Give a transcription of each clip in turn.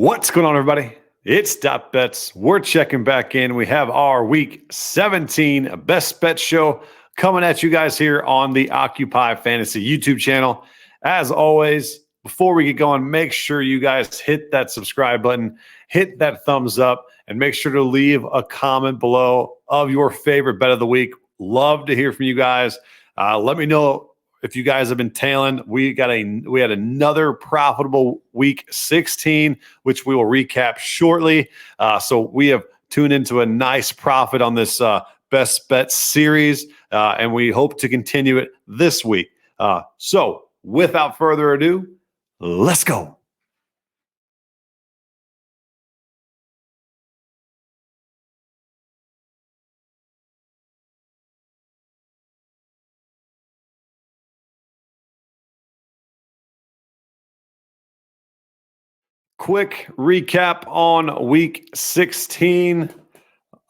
What's going on, everybody? It's DotBets. We're checking back in. We have our Week 17 Best Bet Show coming at you guys here on the Occupy Fantasy YouTube channel. As always, before we get going, make sure you guys hit that subscribe button, hit that thumbs up, and make sure to leave a comment below of your favorite bet of the week. Love to hear from you guys. Let me know if you guys have been tailing. We had another profitable week 16, which we will recap shortly. So we have tuned into a nice profit on this best bet series, and we hope to continue it this week. So without further ado, let's go. Quick recap on week 16.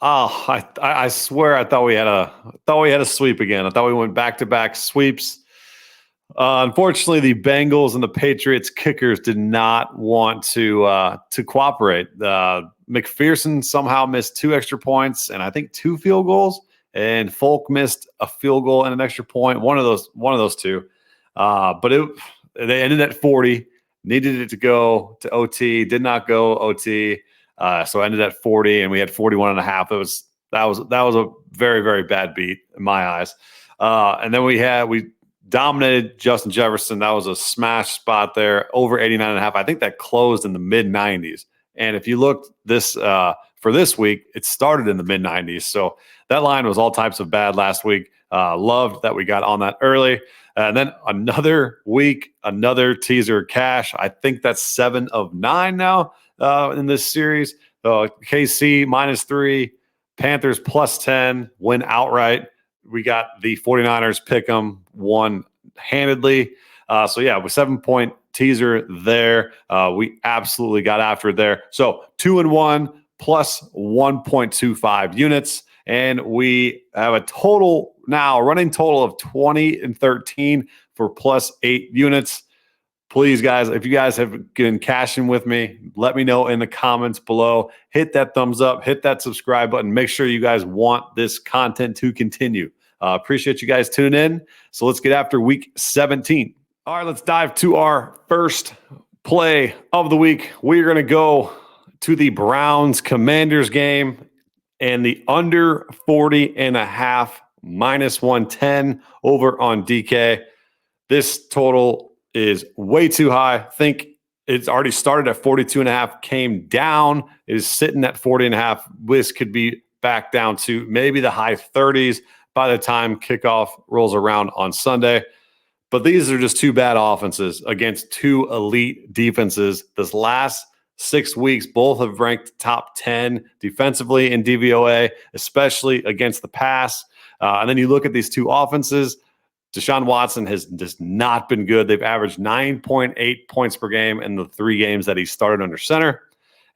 Oh, I swear I thought we had a sweep again. I thought we went back-to-back sweeps. Unfortunately, the Bengals and the Patriots kickers did not want to cooperate. McPherson somehow missed 2 extra points and I think 2 field goals, and Folk missed a field goal and an extra point. One of those two. But they ended at 40. Needed it to go to OT, did not go OT. So ended at 40, and we had 41.5. That was a very, very bad beat in my eyes. And then we dominated Justin Jefferson. That was a smash spot there, over 89.5. I think that closed in the mid 90s. And if you looked for this week, it started in the mid 90s. So that line was all types of bad last week. Loved that we got on that early. And then another week, another teaser cash. I think that's 7 of 9 now in this series. KC -3, Panthers +10, win outright. We got the 49ers pick them, won handedly. So yeah, with 7-point teaser there. We absolutely got after it there. So 2-1 plus 1.25 units. And we have a total now, running total of 20-13 for +8 units. Please, guys, if you guys have been cashing with me, let me know in the comments below. Hit that thumbs up, hit that subscribe button. Make sure you guys want this content to continue. Appreciate you guys tuning in. So let's get after week 17. All right, let's dive to our first play of the week. We're going to go to the Browns-Commanders game and the under 40.5 -110 over on DK. This total is way too high. I think it's already started at 42.5, came down, it is sitting at 40.5. This could be back down to maybe the high 30s by the time kickoff rolls around on Sunday. But these are just 2 bad offenses against 2 elite defenses. This last 6 weeks, both have ranked top 10 defensively in DVOA, especially against the pass. And then you look at these 2 offenses. Deshaun Watson has just not been good. They've averaged 9.8 points per game in the 3 games that he started under center.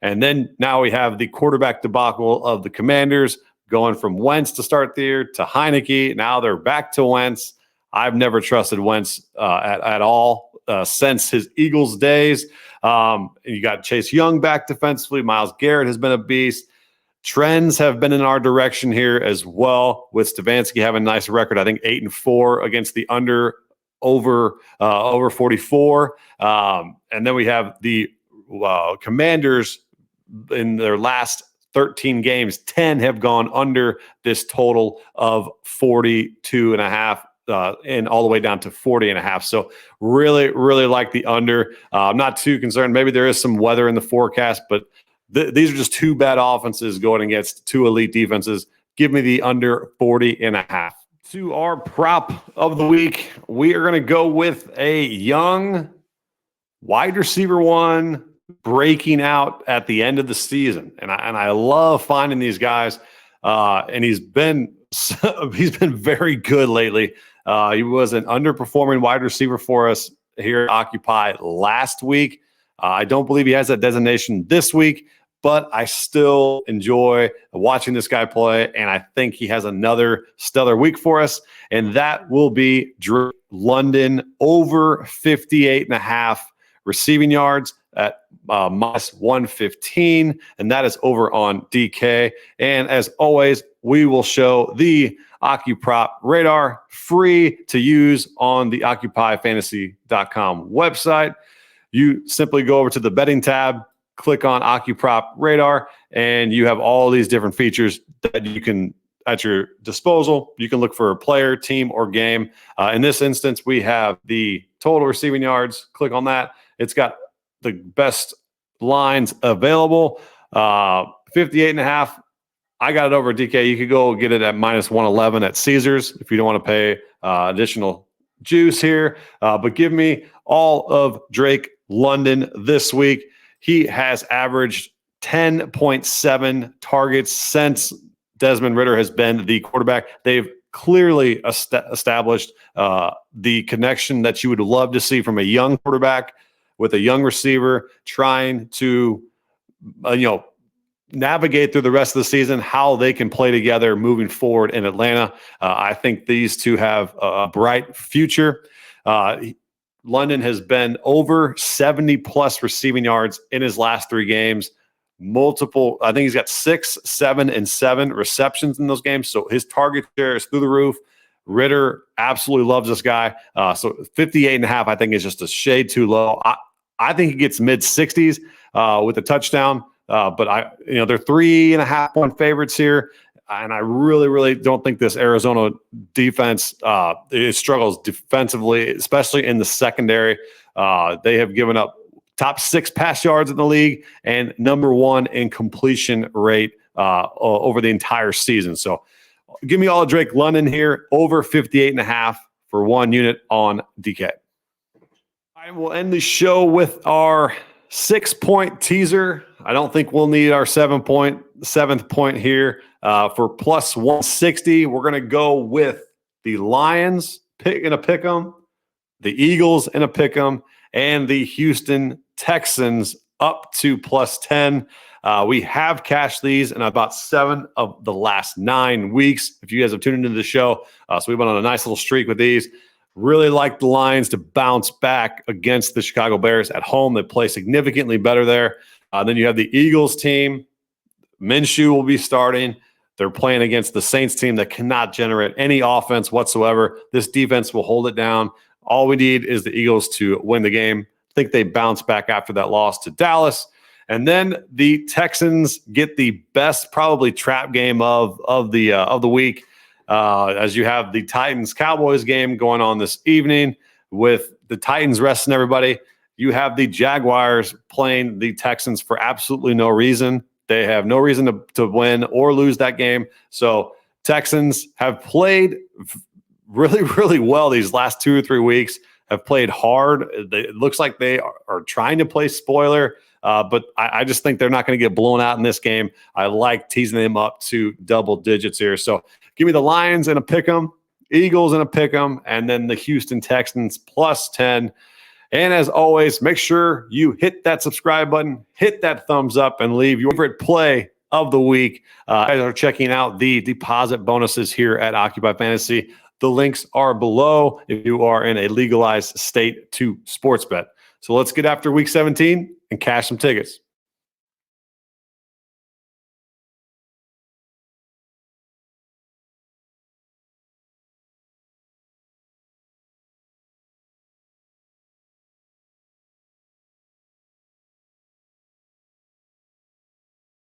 And then now we have the quarterback debacle of the Commanders, going from Wentz to start the year to Heineke. Now they're back to Wentz. I've never trusted Wentz at all since his Eagles days. You got Chase Young back defensively. Myles Garrett has been a beast. Trends have been in our direction here as well, with Stefanski having a nice record. I think 8-4 against the over 44. And then we have the Commanders in their last 13 games. 10 have gone under this total of 42.5. And all the way down to 40.5. So really, really like the under. I'm not too concerned. Maybe there is some weather in the forecast, but these are just 2 bad offenses going against 2 elite defenses. Give me the under 40.5. To our prop of the week, we are going to go with a young wide receiver 1 breaking out at the end of the season. And I love finding these guys. And he's been very good lately. He was an underperforming wide receiver for us here at Occupy last week. I don't believe he has that designation this week, but I still enjoy watching this guy play, and I think he has another stellar week for us, and that will be Drake London over 58.5 receiving yards at minus 115, and that is over on DK. And as always, we will show the OccuProp radar free to use on the OccupyFantasy.com website. You simply go over to the betting tab, click on OccuProp radar, and you have all these different features that you can at your disposal. You can look for a player, team, or game. In this instance, we have the total receiving yards. Click on that. It's got the best lines available. 58.5. I got it over at DK. You could go get it at minus 111 at Caesars if you don't want to pay additional juice here. But give me all of Drake London this week. He has averaged 10.7 targets since Desmond Ridder has been the quarterback. They've clearly established the connection that you would love to see from a young quarterback with a young receiver trying to, navigate through the rest of the season, how they can play together moving forward in Atlanta. I think these two have a bright future. London has been over 70 plus receiving yards in his last 3 games. Multiple, I think he's got 6, 7, and 7 receptions in those games. So his target share is through the roof. Ridder absolutely loves this guy. So 58.5, I think, is just a shade too low. I think he gets mid 60s with a touchdown. But they're 3.5 point favorites here. And I really, really don't think this Arizona defense, it struggles defensively, especially in the secondary. They have given up top 6 pass yards in the league and number 1 in completion rate over the entire season. So give me all of Drake London here, over 58.5 for 1 unit on DK. I will end the show with our 6-point teaser. I don't think we'll need our 7th point here for plus 160. We're going to go with the Lions in a pick 'em, the Eagles in a pick 'em, and the Houston Texans up to plus 10. We have cashed these in about 7 of the last 9 weeks. If you guys have tuned into the show, so we went on a nice little streak with these. Really like the Lions to bounce back against the Chicago Bears at home. They play significantly better there. Then you have the Eagles team. Minshew will be starting. They're playing against the Saints team that cannot generate any offense whatsoever. This defense will hold it down. All we need is the Eagles to win the game. I think they bounce back after that loss to Dallas. And then the Texans get the best probably trap game of the week. As you have the Titans-Cowboys game going on this evening with the Titans resting everybody. You have the Jaguars playing the Texans for absolutely no reason. They have no reason to win or lose that game. So Texans have played really, really well these last 2 or 3 weeks, have played hard. It looks like they are trying to play spoiler, but I just think they're not going to get blown out in this game. I like teasing them up to double digits here. So give me the Lions in a pick 'em, Eagles in a pick 'em, and then the Houston Texans plus 10. And as always, make sure you hit that subscribe button, hit that thumbs up, and leave your favorite play of the week. As are checking out the deposit bonuses here at Occupy Fantasy. The links are below if you are in a legalized state to sports bet. So let's get after week 17 and cash some tickets.